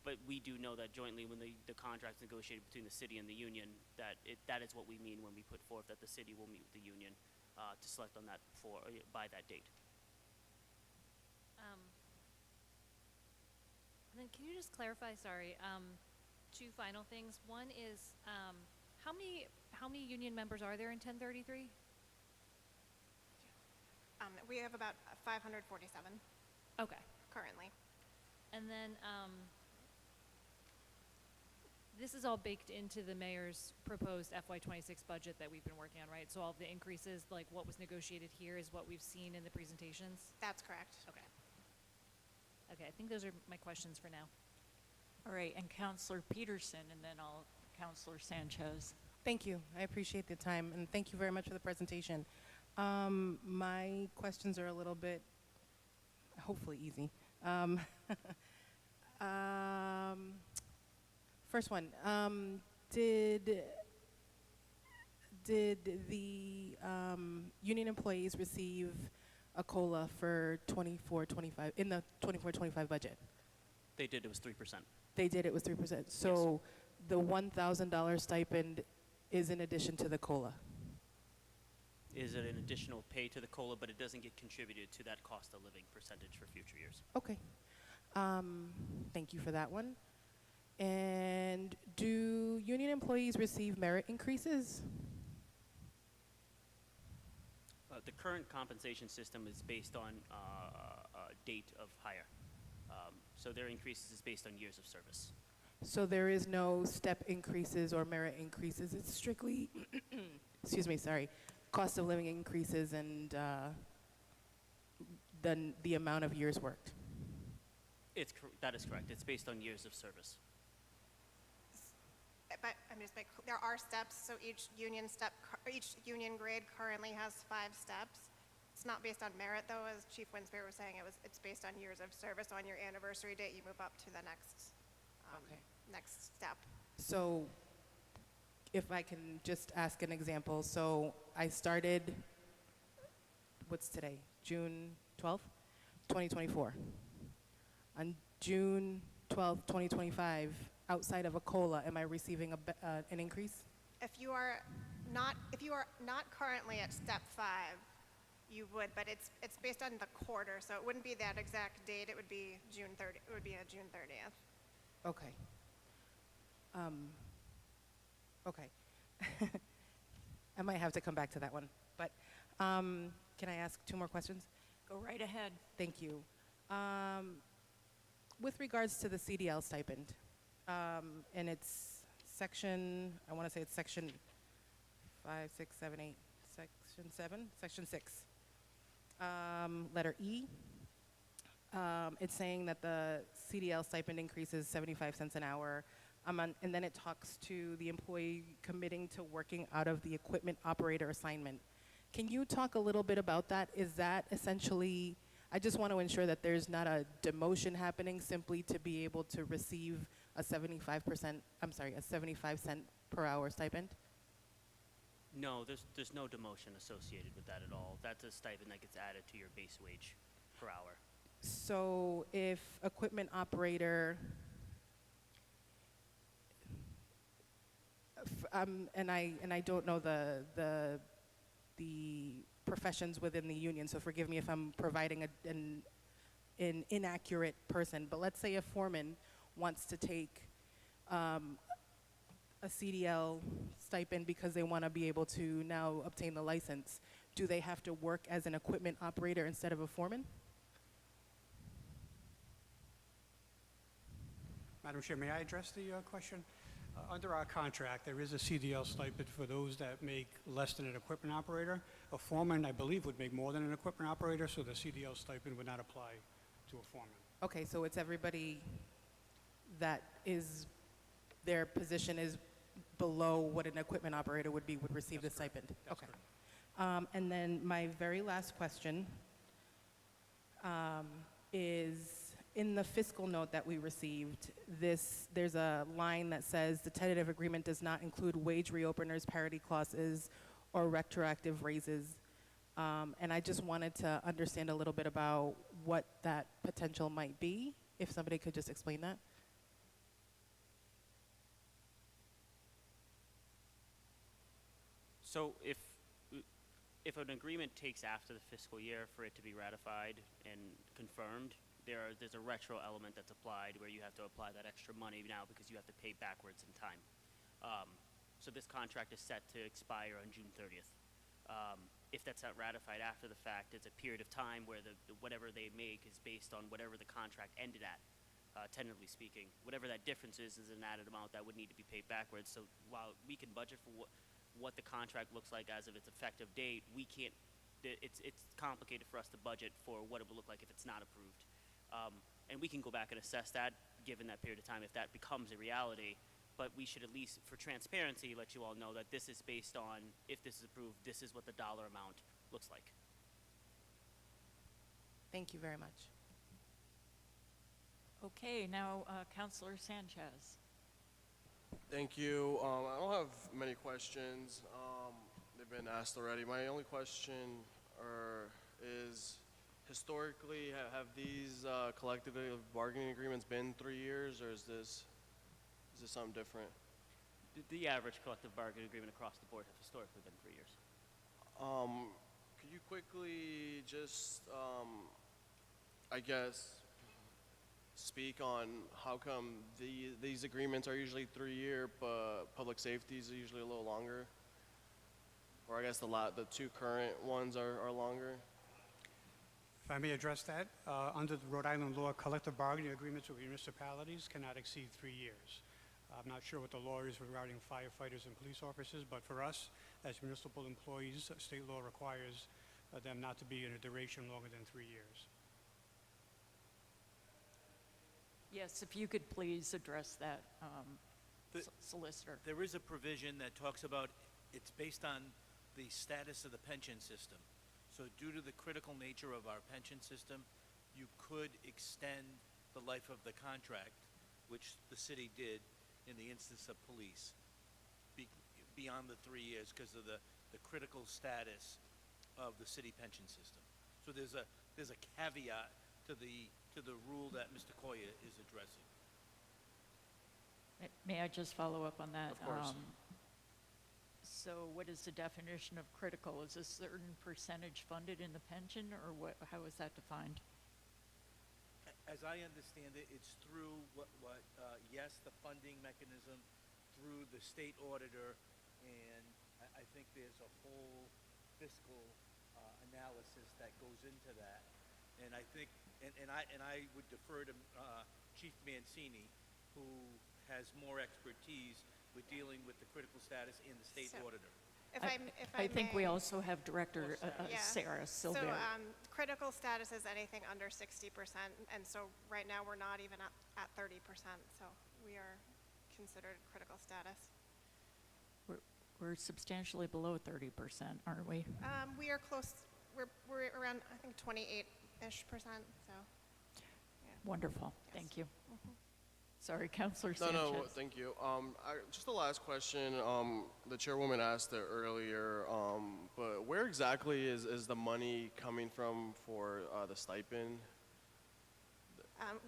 but we do know that jointly when the contract's negotiated between the city and the union, that is what we mean when we put forth that the city will meet with the union to select on that by that date. And then can you just clarify, sorry, two final things. One is, how many union members are there in 1033? We have about 547 Okay. currently. And then, this is all baked into the mayor's proposed FY26 budget that we've been working on, right? So all of the increases, like what was negotiated here is what we've seen in the presentations? That's correct. Okay. Okay, I think those are my questions for now. All right, and Counselor Peterson, and then Counselor Sanchez. Thank you. I appreciate the time, and thank you very much for the presentation. My questions are a little bit, hopefully easy. First one, did the union employees receive a COLA for 24-25 in the 24-25 budget? They did. It was 3%. They did. It was 3%. So the $1,000 stipend is in addition to the COLA. Is it an additional pay to the COLA, but it doesn't get contributed to that cost of living percentage for future years. Okay. Thank you for that one. And do union employees receive merit increases? The current compensation system is based on date of hire. So their increases is based on years of service. So there is no step increases or merit increases. It's strictly, excuse me, sorry, cost of living increases and then the amount of years worked. That is correct. It's based on years of service. But there are steps, so each union grade currently has 5 steps. It's not based on merit, though, as Chief Winspear was saying. It's based on years of service. On your anniversary date, you move up to the next step. So if I can just ask an example. So I started, what's today? June 12th, 2024. On June 12th, 2025, outside of a COLA, am I receiving an increase? If you are not currently at step 5, you would, but it's based on the quarter, so it wouldn't be that exact date. It would be June 30. It would be a June 30th. Okay. Okay. I might have to come back to that one. But can I ask 2 more questions? Go right ahead. Thank you. With regards to the CDL stipend, and it's section, I want to say it's section 5, 6, 7, 8, section 7, section 6, letter E. It's saying that the CDL stipend increases 75 cents an hour. And then it talks to the employee committing to working out of the equipment operator assignment. Can you talk a little bit about that? Is that essentially, I just want to ensure that there's not a demotion happening simply to be able to receive a 75 cent per hour stipend? No, there's no demotion associated with that at all. That's a stipend that gets added to your base wage per hour. So if equipment operator, and I don't know the professions within the union, so forgive me if I'm providing an inaccurate person, but let's say a foreman wants to take a CDL stipend because they want to be able to now obtain the license. Do they have to work as an equipment operator instead of a foreman? Madam Chair, may I address the question? Under our contract, there is a CDL stipend for those that make less than an equipment operator. A foreman, I believe, would make more than an equipment operator, so the CDL stipend would not apply to a foreman. Okay, so it's everybody that is, their position is below what an equipment operator would be, would receive the stipend? That's Okay. correct. And then my very last question is, in the fiscal note that we received, there's a line that says the tentative agreement does not include wage reopeners, parity clauses, or retroactive raises. And I just wanted to understand a little bit about what that potential might be, if somebody could just explain that. So if an agreement takes after the fiscal year for it to be ratified and confirmed, there's a retro element that's applied where you have to apply that extra money now because you have to pay backwards in time. So this contract is set to expire on June 30th. If that's not ratified after the fact, it's a period of time where whatever they make is based on whatever the contract ended at, tentatively speaking. Whatever that difference is an added amount that would need to be paid backwards. So while we can budget for what the contract looks like as of its effective date, we can't. It's complicated for us to budget for what it would look like if it's not approved. And we can go back and assess that given that period of time if that becomes a reality. But we should at least, for transparency, let you all know that this is based on, if this is approved, this is what the dollar amount looks like. Thank you very much. Okay, now Councilor Sanchez. Thank you. I don't have many questions. They've been asked already. My only question is, historically, have these collective bargaining agreements been 3 years, or is this something different? The average collective bargaining agreement across the board have historically been 3 years. Could you quickly just, I guess, speak on how come these agreements are usually 3 year, but public safety is usually a little longer? Or I guess the two current ones are longer? If I may address that, under the Rhode Island law, collective bargaining agreements with municipalities cannot exceed 3 years. I'm not sure what the law is regarding firefighters and police officers, but for us, as municipal employees, state law requires them not to be in a duration longer than 3 years. Yes, if you could please address that, Solicitor. There is a provision that talks about it's based on the status of the pension system. So due to the critical nature of our pension system, you could extend the life of the contract, which the city did in the instance of police, beyond the 3 years because of the critical status of the city pension system. So there's a caveat to the rule that Mr. Koya is addressing. May I just follow up on that? Of course. So what is the definition of critical? Is a certain percentage funded in the pension, or how is that defined? As I understand it, it's through yes, the funding mechanism through the state auditor, and I think there's a whole fiscal analysis that goes into that. And I think, and I would defer to Chief Mancini, who has more expertise with dealing with the critical status in the state auditor. If I think we may- also have Director Yeah. Sarah So, Silver. critical status is anything under 60%, and so right now we're not even at 30%, so we are considered critical status. We're substantially below 30%, aren't we? We are close, we're around, I think, 28-ish%, so. Wonderful, Yes. thank you. Sorry, Counselor No, Sanchez. no, thank you. Just the last question, the chairwoman asked it earlier, but where exactly is the money coming from for the stipend?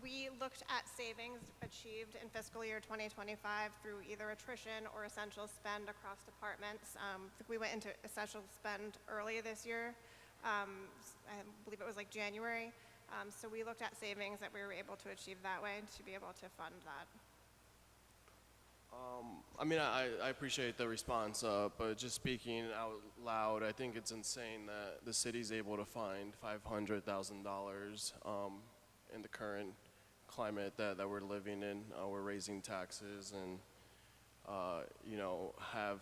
We looked at savings achieved in fiscal year 2025 through either attrition or essential spend across departments. I think we went into essential spend early this year. I believe it was like January. So we looked at savings that we were able to achieve that way to be able to fund that. I mean, I appreciate the response, but just speaking out loud, I think it's insane that the city's able to find $500,000 in the current climate that we're living in. We're raising taxes and, you know, have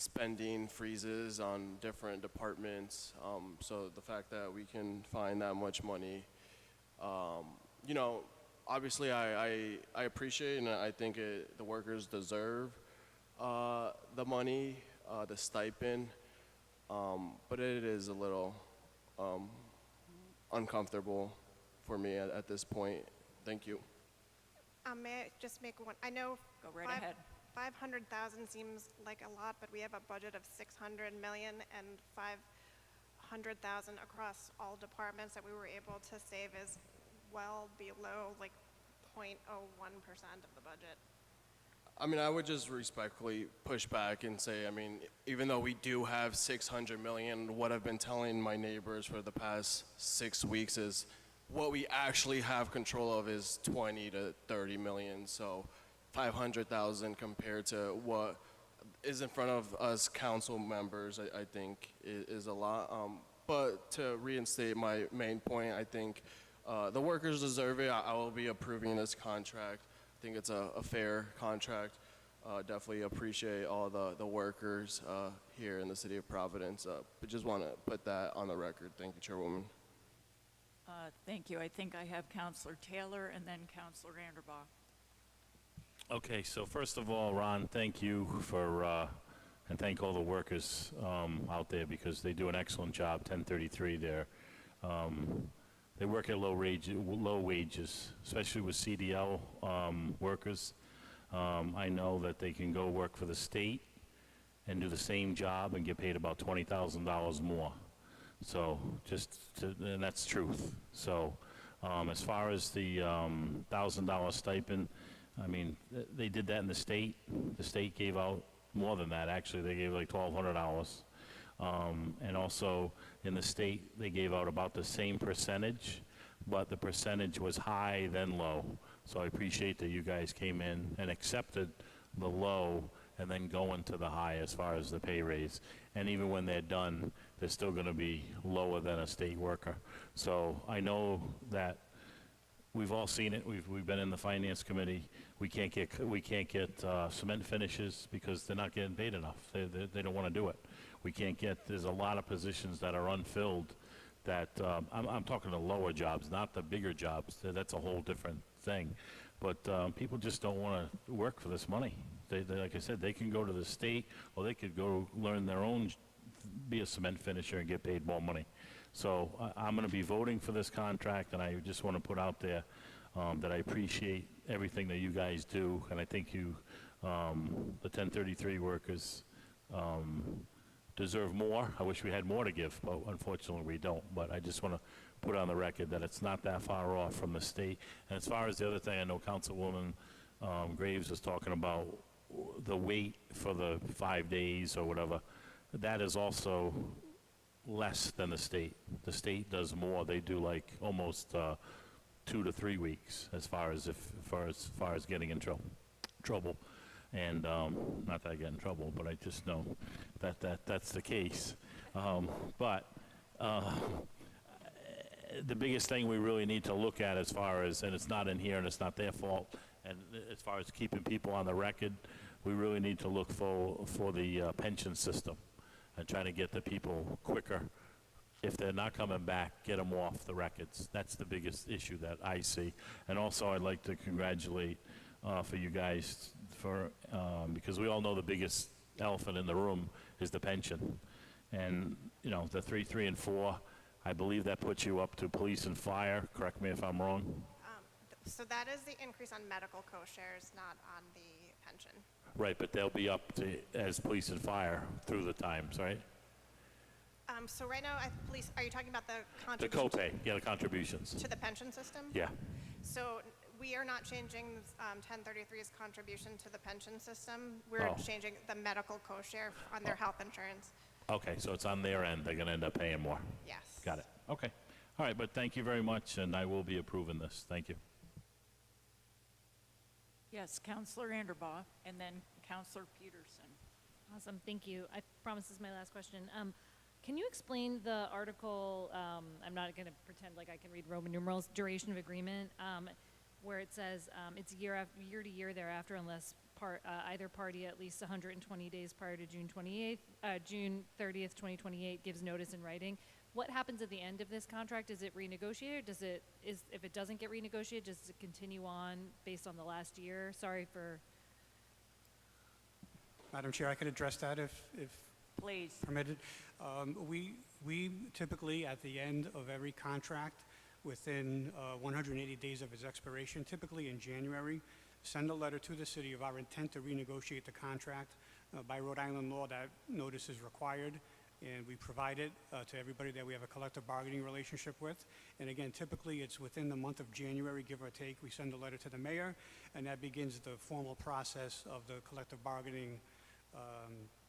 spending freezes on different departments. So the fact that we can find that much money, you know, obviously I appreciate and I think the workers deserve the money, the stipend, but it is a little uncomfortable for me at this point. Thank you. May I just make one? I know Go right ahead. 500,000 seems like a lot, but we have a budget of 600 million and 500,000 across all departments that we were able to save is well below like 0.01% of the budget. I mean, I would just respectfully push back and say, I mean, even though we do have 600 million, what I've been telling my neighbors for the past 6 weeks is what we actually have control of is 20 to 30 million. So 500,000 compared to what is in front of us council members, I think is a lot. But to reinstate my main point, I think the workers deserve it. I will be approving this contract. I think it's a fair contract. Definitely appreciate all the workers here in the city of Providence. But just want to put that on the record. Thank you, Chairwoman. Thank you. I think I have Counselor Taylor and then Counselor Anderbaugh. Okay, so first of all, Ron, thank you for, and thank all the workers out there because they do an excellent job, 1033 there. They work at low wages, especially with CDL workers. I know that they can go work for the state and do the same job and get paid about $20,000 more. So and that's truth. So as far as the $1,000 stipend, I mean, they did that in the state. The state gave out more than that, actually. They gave like $1,200. And also in the state, they gave out about the same percentage, but the percentage was high then low. So I appreciate that you guys came in and accepted the low and then going to the high as far as the pay raise. And even when they're done, they're still going to be lower than a state worker. So I know that we've all seen it. We've been in the finance committee. We can't get cement finishes because they're not getting paid enough. They don't want to do it. We can't get. There's a lot of positions that are unfilled. That I'm talking the lower jobs, not the bigger jobs. That's a whole different thing. But people just don't want to work for this money. They, like I said, they can go to the state or they could go learn their own, be a cement finisher and get paid more money. So I'm going to be voting for this contract, and I just want to put out there that I appreciate everything that you guys do, and I think you, the 1033 workers, deserve more. I wish we had more to give, but unfortunately we don't. But I just want to put on the record that it's not that far off from the state. And as far as the other thing, I know Councilwoman Graves was talking about the wait for the 5 days or whatever. That is also less than the state. The state does more. They do like almost 2 to 3 weeks as far as getting in trouble. And not that I get in trouble, but I just know that's the case. But the biggest thing we really need to look at as far as, and it's not in here and it's not their fault, and as far as keeping people on the record, we really need to look for the pension system and try to get the people quicker. If they're not coming back, get them off the records. That's the biggest issue that I see. And also I'd like to congratulate for you guys for, because we all know the biggest elephant in the room is the pension. And, you know, the 3, 3, and 4, I believe that puts you up to police and fire. Correct me if I'm wrong. So that is the increase on medical co-shares, not on the pension. Right, but they'll be up to, as police and fire through the times, right? So right now, police, are you talking about the The contribution copay, yeah, the contributions. to the pension system? Yeah, So we are not changing 1033's contribution to the pension system. We're Oh. changing the medical co-share on their health insurance. okay, so it's on their end, they're gonna end up paying more. Yes. Got it, okay. All right, but thank you very much, and I will be approving this, thank you. Yes, Counselor Anderbaugh, and then Counselor Peterson. Awesome, thank you. I promise this is my last question. Can you explain the article, I'm not going to pretend like I can read Roman numerals, duration of agreement, where it says it's year to year thereafter unless either party at least 120 days prior to June 30th, 2028 gives notice in writing. What happens at the end of this contract? Is it renegotiated? If it doesn't get renegotiated, does it continue on based on the last year? Sorry for... Madam Chair, I could address that if Please. permitted. We typically, at the end of every contract, within 180 days of its expiration, typically in January, send a letter to the city of our intent to renegotiate the contract. By Rhode Island law, that notice is required, and we provide it to everybody that we have a collective bargaining relationship with. And again, typically, it's within the month of January, give or take. We send a letter to the mayor, and that begins the formal process of the collective bargaining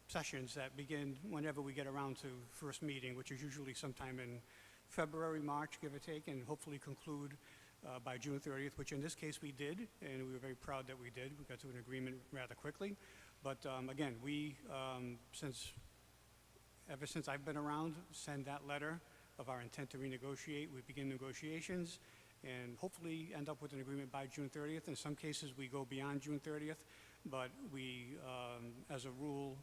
sessions that begin whenever we get around to first meeting, which is usually sometime in February, March, give or take, and hopefully conclude by June 30th, which in this case we did, and we were very proud that we did. We got to an agreement rather quickly. But again, we, ever since I've been around, send that letter of our intent to renegotiate. We begin negotiations and hopefully end up with an agreement by June 30th. In some cases, we go beyond June 30th, but we, as a rule,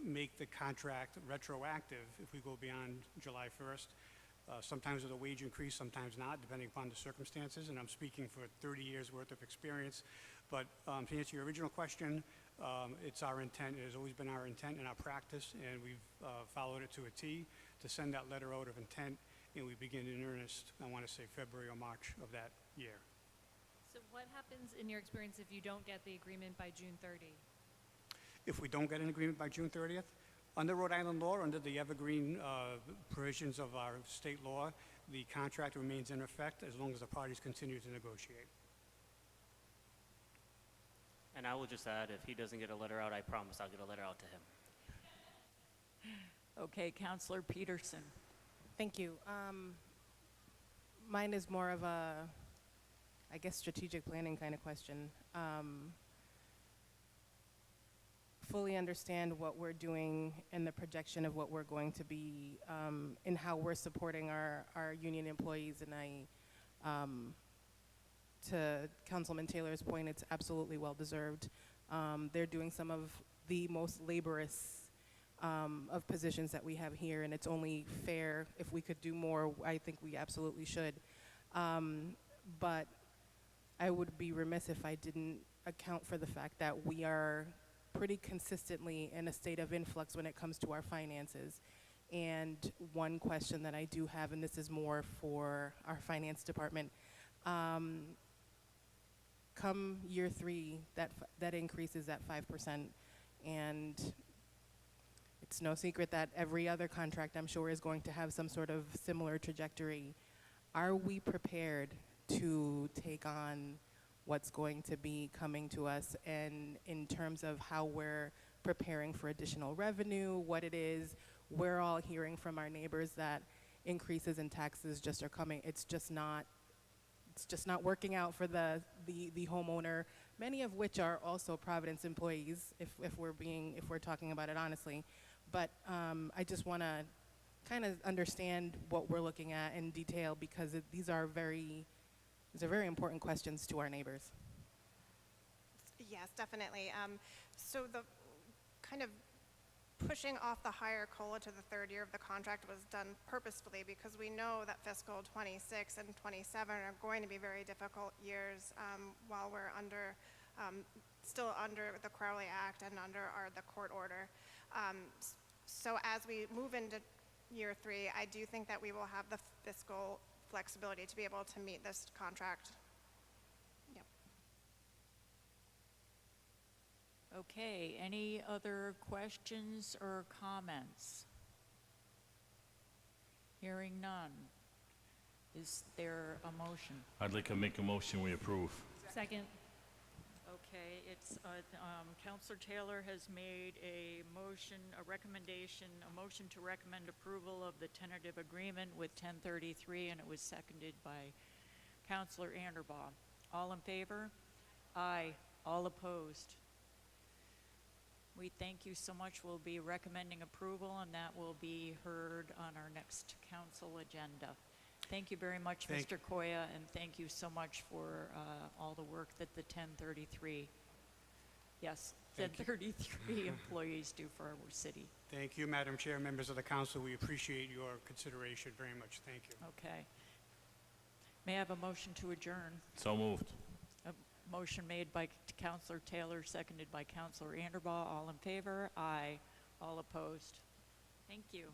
make the contract retroactive if we go beyond July 1st. Sometimes with a wage increase, sometimes not, depending upon the circumstances, and I'm speaking for 30 years' worth of experience. But to answer your original question, it's our intent, it has always been our intent and our practice, and we've followed it to a T, to send that letter out of intent, and we begin in earnest, I want to say February or March of that year. So what happens in your experience if you don't get the agreement by June 30? If we don't get an agreement by June 30th, under Rhode Island law, under the evergreen provisions of our state law, the contract remains in effect as long as the parties continue to negotiate. And I will just add, if he doesn't get a letter out, I promise I'll get a letter out to him. Okay, Counselor Peterson. Thank you. Mine is more of a, I guess, strategic planning kind of question. Fully understand what we're doing and the projection of what we're going to be and how we're supporting our union employees. And to Councilman Taylor's point, it's absolutely well-deserved. They're doing some of the most laborious of positions that we have here, and it's only fair if we could do more. I think we absolutely should. But I would be remiss if I didn't account for the fact that we are pretty consistently in a state of influx when it comes to our finances. And one question that I do have, and this is more for our finance department, come year 3, that increase is at 5%, and it's no secret that every other contract, I'm sure, is going to have some sort of similar trajectory. Are we prepared to take on what's going to be coming to us, and in terms of how we're preparing for additional revenue, what it is? We're all hearing from our neighbors that increases in taxes just are coming. It's just not working out for the homeowner, many of which are also Providence employees, if we're talking about it honestly. But I just want to kind of understand what we're looking at in detail, because these are very important questions to our neighbors. Yes, definitely. So the kind of pushing off the higher COLA to the 3rd year of the contract was done purposefully, because we know that fiscal 26 and 27 are going to be very difficult years while we're still under the Crowley Act and under the court order. So as we move into year 3, I do think that we will have the fiscal flexibility to be able to meet this contract Okay, any other questions or comments? Hearing none. Is there a motion? I'd like to make a motion, we approve. Second. Okay, it's, Counselor Taylor has made a motion, a recommendation, a motion to recommend approval of the tentative agreement with 1033, and it was seconded by Counselor Anderbaugh. All in favor? Aye. All opposed? We thank you so much. We'll be recommending approval, and that will be heard on our next council agenda. Thank you very much, Mr. Koya, and thank you so much for all the work that the 1033, yes, Thank you. 1033 employees do for our city. Thank you, Madam Chair, members of the council. We appreciate your consideration very much. Thank you. Okay. May I have a motion to adjourn? So moved. A motion made by Counselor Taylor, seconded by Counselor Anderbaugh. All in favor? Aye. All opposed? Thank you.